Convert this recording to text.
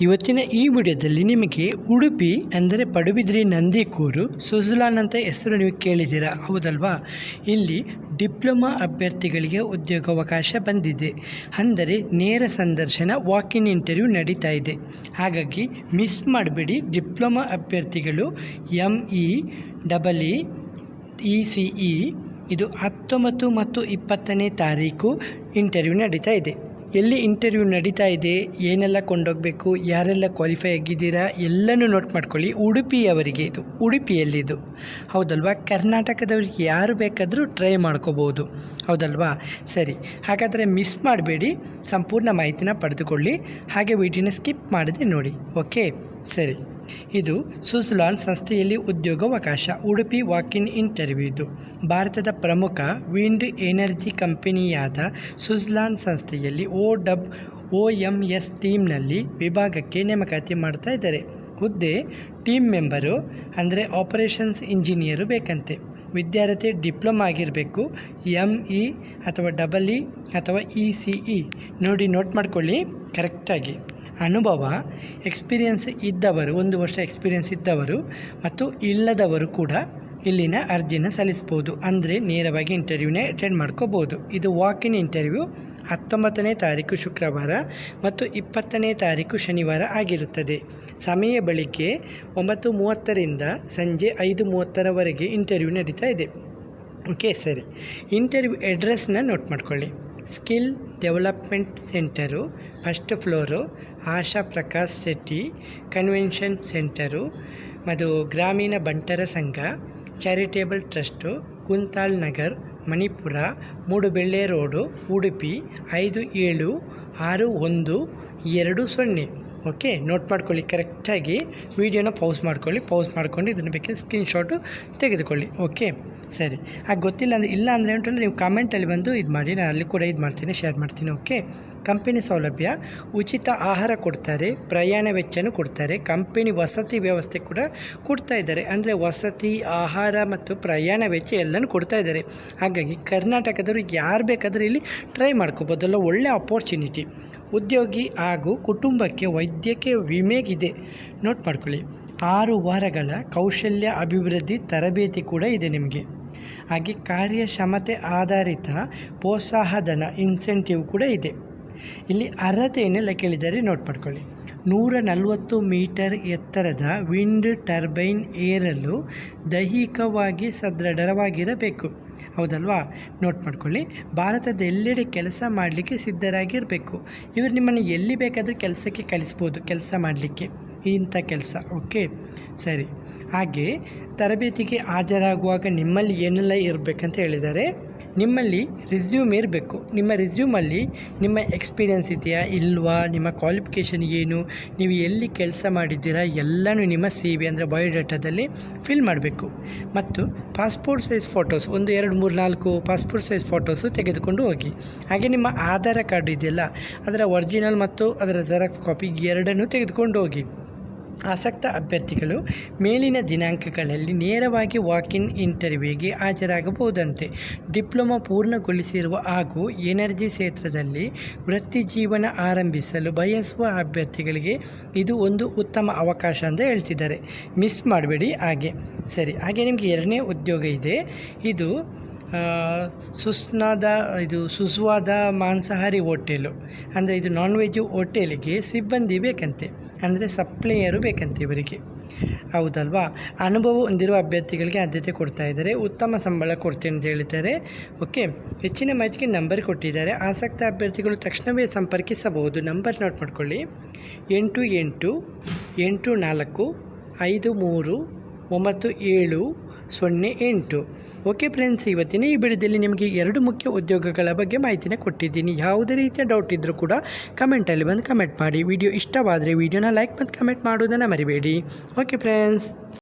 ಇವತ್ತಿನ ಈ ವಿಡಿಯೋದಲ್ಲಿ ನಿಮಗೆ ಉಡುಪಿ ಅಂದರೆ ಪಡುಬಿದ್ರಿ ನಂದಿಕೂರು ಸುಜಲಾನ್ ಅಂತ ಹೆಸರು ನೀವು ಕೇಳಿದ್ದೀರಾ, ಹೌದಲ್ವಾ? ಇಲ್ಲಿ ಡಿಪ್ಲೊಮಾ ಅಭ್ಯರ್ಥಿಗಳಿಗೆ ಉದ್ಯೋಗಾವಕಾಶ ಬಂದಿದೆ. ಅಂದರೆ ನೇರ ಸಂದರ್ಶನ, ವಾಕ್-ಇನ್ ಇಂಟರ್ವ್ಯೂ ನಡೀತಾ ಇದೆ. ಹಾಗಾಗಿ ಮಿಸ್ ಮಾಡಬೇಡಿ. ಡಿಪ್ಲೊಮಾ ಅಭ್ಯರ್ಥಿಗಳು ME, EE, ECE ಇದು 19 ಮತ್ತು 20ನೇ ತಾರೀಕು ಇಂಟರ್ವ್ಯೂ ನಡೀತಾ ಇದೆ. ಎಲ್ಲಿ ಇಂಟರ್ವ್ಯೂ ನಡೀತಾ ಇದೆ, ಏನೆಲ್ಲ ಕೊಂಡೋಗಬೇಕು, ಯಾರೆಲ್ಲ ಕ್ವಾಲಿಫೈ ಆಗಿದ್ದೀರಾ ಎಲ್ಲನೂ ನೋಟ್ ಮಾಡ್ಕೊಳ್ಳಿ. ಉಡುಪಿಯವರಿಗೆ ಇದು, ಉಡುಪಿಯಲ್ಲಿದು, ಹೌದಲ್ವಾ? ಕರ್ನಾಟಕದವ್ರಿಗೆ ಯಾರು ಬೇಕಾದರೂ ಟ್ರೈ ಮಾಡ್ಕೋಬೋದು, ಹೌದಲ್ವಾ? ಸರಿ, ಹಾಗಾದರೆ ಮಿಸ್ ಮಾಡಬೇಡಿ, ಸಂಪೂರ್ಣ ಮಾಹಿತಿನ ಪಡೆದುಕೊಳ್ಳಿ. ಹಾಗೆ ವಿಡಿಯೋನ ಸ್ಕಿಪ್ ಮಾಡದೆ ನೋಡಿ, ಓಕೆ? ಸರಿ, ಇದು ಸುಜಲಾನ್ ಸಂಸ್ಥೆಯಲ್ಲಿ ಉದ್ಯೋಗಾವಕಾಶ, ಉಡುಪಿ ವಾಕ್-ಇನ್ ಇಂಟರ್ವ್ಯೂ. ಇದು ಭಾರತದ ಪ್ರಮುಖ ವಿಂಡ್ ಎನರ್ಜಿ ಕಂಪನಿಯಾದ ಸುಜಲಾನ್ ಸಂಸ್ಥೆಯಲ್ಲಿ OMS ಟೀಮ್ನಲ್ಲಿ ವಿಭಾಗಕ್ಕೆ ನೇಮಕಾತಿ ಮಾಡ್ತಾ ಇದ್ದಾರೆ. ಹುದ್ದೆ ಟೀಮ್ ಮೆಂಬರು ಅಂದರೆ ಆಪರೇಷನ್ಸ್ ಇಂಜಿನಿಯರು ಬೇಕಂತೆ. ವಿದ್ಯಾರ್ಥಿ ಡಿಪ್ಲೊಮಾ ಆಗಿರಬೇಕು. ME ಅಥವಾ EE ಅಥವಾ ECE ನೋಟ್ ಮಾಡ್ಕೊಳ್ಳಿ ಕರೆಕ್ಟಾಗಿ. ಅನುಭವ, ಎಕ್ಸ್ಪೀರಿಯನ್ಸ್ ಇದ್ದವರು, 1 ವರ್ಷ ಎಕ್ಸ್ಪೀರಿಯನ್ಸ್ ಇದ್ದವರು ಮತ್ತು ಇಲ್ಲದವರು ಕೂಡ ಇಲ್ಲಿನ ಅರ್ಜಿನ ಸಲ್ಲಿಸ್ಬೋದು. ಅಂದರೆ ನೇರವಾಗಿ ಇಂಟರ್ವ್ಯೂನೇ ಅಟೆಂಡ್ ಮಾಡ್ಕೋಬೋದು. ಇದು ವಾಕ್-ಇನ್ ಇಂಟರ್ವ್ಯೂ 19ನೇ ತಾರೀಕು ಶುಕ್ರವಾರ ಮತ್ತು 20ನೇ ತಾರೀಕು ಶನಿವಾರ ಆಗಿರುತ್ತದೆ. ಸಮಯ ಬೆಳಿಗ್ಗೆ 9:30ರಿಂದ ಸಂಜೆ 5:30ರವರೆಗೆ ಇಂಟರ್ವ್ಯೂ ನಡೀತಾ ಇದೆ. ಓಕೆ, ಸರಿ. ಇಂಟರ್ವ್ಯೂ ಅಡ್ರೆಸ್ನ ನೋಟ್ ಮಾಡ್ಕೊಳ್ಳಿ. Skill development centre, 1st floor, Asha Prakash Shetty convention centre, ಮತ್ತು ಗ್ರಾಮೀಣ ಬಂಟರ ಸಂಘ charitable trust, Kuntal Nagar, Manipura, Moodubelle road, Udupi 576120. Okay, note ಮಾಡ್ಕೊಳ್ಳಿ ಕರೆಕ್ಟಾಗಿ. ವಿಡಿಯೋನ ಪೌಸ್ ಮಾಡ್ಕೊಂಡು ಇದನ್ನು ಬೇಕಾದ್ರೆ ಸ್ಕ್ರೀನ್ಶಾಟು ತೆಗೆದುಕೊಳ್ಳಿ. ಓಕೆ, ಸರಿ. ಗೊತ್ತಿಲ್ಲ ಅಂದರೆ ಇಲ್ಲ ಅಂದರೆ ಉಂಟಲ್ಲ, ನೀವು ಕಾಮೆಂಟಲ್ಲಿ ಬಂದು ಇದು ಮಾಡಿ, ನಾನು ಅಲ್ಲಿ ಕೂಡ ಇದು ಮಾಡ್ತೀನಿ, ಶೇರ್ ಮಾಡ್ತೀನಿ. ಓಕೆ, ಕಂಪನಿ ಸೌಲಭ್ಯ, ಉಚಿತ ಆಹಾರ ಕೊಡ್ತಾರೆ, ಪ್ರಯಾಣ ವೆಚ್ಚನೂ ಕೊಡ್ತಾರೆ. ಕಂಪನಿ ವಸತಿ ವ್ಯವಸ್ಥೆ ಕೂಡ ಕೊಡ್ತಾ ಇದ್ದಾರೆ. ಅಂದರೆ ವಸತಿ, ಆಹಾರ ಮತ್ತು ಪ್ರಯಾಣ ವೆಚ್ಚ ಎಲ್ಲನೂ ಕೊಡ್ತಾ ಇದ್ದಾರೆ. ಹಾಗಾಗಿ ಕರ್ನಾಟಕದವರು ಯಾರು ಬೇಕಾದರೂ ಇಲ್ಲಿ ಟ್ರೈ ಮಾಡ್ಕೋಬೋದಲ್ಲ, ಒಳ್ಳೆ ಅಪೋರ್ಚುನಿಟಿ. ಉದ್ಯೋಗಿ ಹಾಗೂ ಕುಟುಂಬಕ್ಕೆ ವೈದ್ಯಕೀಯ ವಿಮೆಗಿದೆ. ನೋಟ್ ಮಾಡ್ಕೊಳ್ಳಿ. 6 ವಾರಗಳ ಕೌಶಲ್ಯ ಅಭಿವೃದ್ಧಿ ತರಬೇತಿ ಕೂಡ ಇದೆ ನಿಮಗೆ. ಹಾಗೆ ಕಾರ್ಯಕ್ಷಮತೆ ಆಧಾರಿತ ಪ್ರೋತ್ಸಾಹಧನ ಇನ್ಸೆಂಟಿವ್ ಕೂಡ ಇದೆ. ಇಲ್ಲಿ ಅರ್ಹತೆಯನ್ನೆಲ್ಲ ಕೇಳಿದ್ದಾರೆ, ನೋಟ್ ಮಾಡ್ಕೊಳ್ಳಿ. 140 ಮೀಟರ್ ಎತ್ತರದ ವಿಂಡ್ ಟರ್ಬೈನ್ ಏರಲು ದೈಹಿಕವಾಗಿ ಸದೃಢವಾಗಿರಬೇಕು, ಹೌದಲ್ವಾ? ನೋಟ್ ಮಾಡ್ಕೊಳ್ಳಿ. ಭಾರತದ ಎಲ್ಲೆಡೆ ಕೆಲಸ ಮಾಡಲಿಕ್ಕೆ ಸಿದ್ಧರಾಗಿರಬೇಕು. ಇವರು ನಿಮ್ಮನ್ನು ಎಲ್ಲಿ ಬೇಕಾದರೂ ಕೆಲಸಕ್ಕೆ ಕಳಿಸ್ಬೋದು, ಕೆಲಸ ಮಾಡಲಿಕ್ಕೆ, ಇಂಥ ಕೆಲಸ. ಓಕೆ, ಸರಿ. ಹಾಗೆ ತರಬೇತಿಗೆ ಹಾಜರಾಗುವಾಗ ನಿಮ್ಮಲ್ಲಿ ಏನೆಲ್ಲ ಇರಬೇಕಂತ ಹೇಳಿದ್ದಾರೆ. ನಿಮ್ಮಲ್ಲಿ ರಿಸ್ಯೂಮ್ ಇರಬೇಕು. ನಿಮ್ಮ ರಿಸ್ಯೂಮಲ್ಲಿ ನಿಮ್ಮ ಎಕ್ಸ್ಪೀರಿಯನ್ಸ್ ಇದೆಯಾ ಇಲ್ವಾ, ನಿಮ್ಮ ಕ್ವಾಲಿಫಿಕೇಷನ್ ಏನು, ನೀವು ಎಲ್ಲಿ ಕೆಲಸ ಮಾಡಿದ್ದೀರಾ ಎಲ್ಲನೂ ನಿಮ್ಮ CV ಅಂದರೆ ಬಯೋಡೇಟಾದಲ್ಲಿ ಫಿಲ್ ಮಾಡಬೇಕು. ಮತ್ತು passport size photos 1, 2, 3, 4 passport size photos ತೆಗೆದುಕೊಂಡು ಹೋಗಿ. ಹಾಗೆ ನಿಮ್ಮ ಆಧಾರ್ ಕಾರ್ಡ್ ಇದೆಯಲ್ಲ, ಅದರ ಒರಿಜಿನಲ್ ಮತ್ತು ಅದರ ಜೆರಾಕ್ಸ್ ಕಾಪಿ ಎರಡನ್ನೂ ತೆಗೆದುಕೊಂಡು ಹೋಗಿ. ಆಸಕ್ತ ಅಭ್ಯರ್ಥಿಗಳು ಮೇಲಿನ ದಿನಾಂಕಗಳಲ್ಲಿ ನೇರವಾಗಿ ವಾಕ್-ಇನ್ ಇಂಟರ್ವ್ಯೂಗೆ ಹಾಜರಾಗಬಹುದಂತೆ. ಡಿಪ್ಲೊಮಾ ಪೂರ್ಣಗೊಳಿಸಿರುವ ಹಾಗೂ ಎನರ್ಜಿ ಕ್ಷೇತ್ರದಲ್ಲಿ ವೃತ್ತಿ ಜೀವನ ಆರಂಭಿಸಲು ಬಯಸುವ ಅಭ್ಯರ್ಥಿಗಳಿಗೆ ಇದು ಒಂದು ಉತ್ತಮ ಅವಕಾಶ ಅಂತ ಹೇಳ್ತಿದ್ದಾರೆ. ಮಿಸ್ ಮಾಡಬೇಡಿ. ಹಾಗೆ ಸರಿ, ಹಾಗೆ ನಿಮಗೆ 2ನೇ ಉದ್ಯೋಗ ಇದೆ. ಇದು ಸುಸ್ವಾದ ಮಾಂಸಾಹಾರಿ ಹೋಟೆಲು, ಅಂದರೆ ಇದು ನಾನ್ ವೆಜ್ ಹೋಟೆಲಿಗೆ ಸಿಬ್ಬಂದಿ ಬೇಕಂತೆ, ಅಂದರೆ ಸಪ್ಲೈಯರು ಬೇಕಂತೆ ಇವರಿಗೆ, ಹೌದಲ್ವಾ? ಅನುಭವ ಹೊಂದಿರುವ ಅಭ್ಯರ್ಥಿಗಳಿಗೆ ಆದ್ಯತೆ ಕೊಡ್ತಾ ಇದ್ದಾರೆ. ಉತ್ತಮ ಸಂಬಳ ಕೊಡ್ತೀನಿ ಅಂತ ಹೇಳಿದ್ದಾರೆ. ಓಕೆ, ಹೆಚ್ಚಿನ ಮಾಹಿತಿಗೆ ನಂಬರ್ ಕೊಟ್ಟಿದ್ದಾರೆ. ಆಸಕ್ತ ಅಭ್ಯರ್ಥಿಗಳು ತಕ್ಷಣವೇ ಸಂಪರ್ಕಿಸಬಹುದು. ನಂಬರ್ ನೋಟ್ ಮಾಡ್ಕೊಳ್ಳಿ. 8884539708. ಓಕೆ ಫ್ರೆಂಡ್ಸ್, ಇವತ್ತಿನ ಈ ವಿಡಿಯೋದಲ್ಲಿ ನಿಮಗೆ 2 ಮುಖ್ಯ ಉದ್ಯೋಗಗಳ ಬಗ್ಗೆ ಮಾಹಿತಿನ ಕೊಟ್ಟಿದ್ದೀನಿ. ಯಾವುದೇ ರೀತಿಯ ಡೌಟ್ ಇದ್ದರೂ ಕೂಡ ಕಮೆಂಟಲ್ಲಿ ಬಂದು ಕಮೆಂಟ್ ಮಾಡಿ. ವಿಡಿಯೋ ಇಷ್ಟವಾದರೆ ವಿಡಿಯೋನ ಲೈಕ್ ಮತ್ತು ಕಮೆಂಟ್ ಮಾಡೋದನ್ನು ಮರಿಬೇಡಿ. Okay friends.